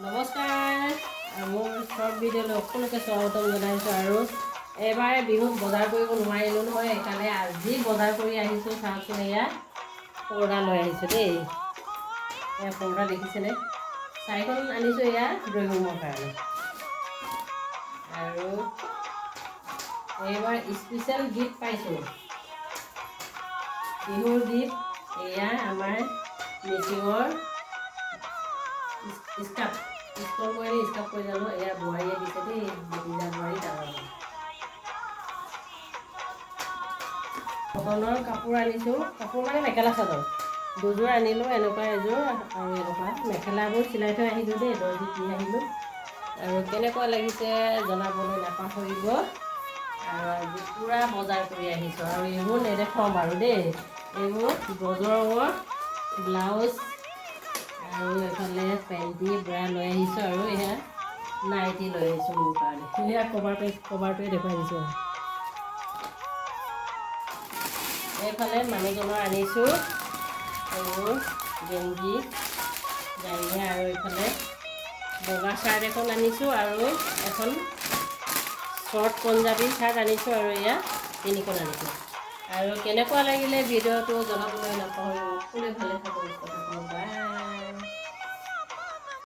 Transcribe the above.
নমস্কাৰ মোৰ শৰ্ট ভিডিঅ'লৈ সকলোকে স্বাগতম জনাইছোঁ। আৰু এবাৰে বিহুত বজাৰ কৰিব নোৱাৰিলোঁ নহয়, সেইকাৰণে আজি বজাৰ কৰি আহিছোঁ। চাওকচোন, এয়া পৰ্দা লৈ আহিছোঁ দেই। এয়া পৰ্দা দেখিছেনে? 4খন আনিছোঁ এয়া ড্ৰয়িং ৰুমৰ কাৰণে। আৰু এইবাৰ স্পেচিয়েল গিফ্ট পাইছোঁ, বিহুৰ গিফ্ট। এয়া আমাৰ মিচিঙৰ স্কাৰ্ফ, স্কাৰ্ফ কৰি জানো এয়া বোৱাৰীয়ে দিছে দেই, ভতিজা বোৱাৰী ডাঙৰ কটনৰ কাপোৰ আনিছোঁ। কাপোৰ মানে মেখেলা চাদৰ দুযোৰ আনিলোঁ, এনেকুৱা এযোৰ আৰু এনেকুৱা মেখেলাবোৰ চিলাই থৈ আহিলোঁ দেই, দৰ্জিত দি আহিলোঁ। আৰু কেনেকুৱা লাগিছে জনাবলৈ নাপাহৰিব। আৰু আজি পূৰা বজাৰ কৰি আহিছোঁ, আৰু এইবোৰ নেদেখাওঁ বাৰু দেই। এইবোৰ গজৰৰ ব্লাউজ আৰু এইফালে পেণ্টি ব্ৰা লৈ আহিছোঁ, আৰু এয়া নাইটি লৈ আহিছোঁ মোৰ কাৰণে। এয়া কভাৰটোৱে দেখুৱাই দিছোঁ। এইফালে মানুহজনৰ আনিছোঁ এইবোৰ গেঞ্জি জাৰিয়া, আৰু এইফালে বগা চাৰ্ট এখন আনিছোঁ, আৰু এখন শ্বৰ্ট পঞ্জাবী চাৰ্ট আনিছোঁ, আৰু এয়া 3খন আনিছোঁ। আৰু কেনেকুৱা লাগিলে ভিডিঅ'টো জনাবলৈ নাপাহৰিব। সকলোৱে ভালে থাকক, কথা কওঁ, বাই।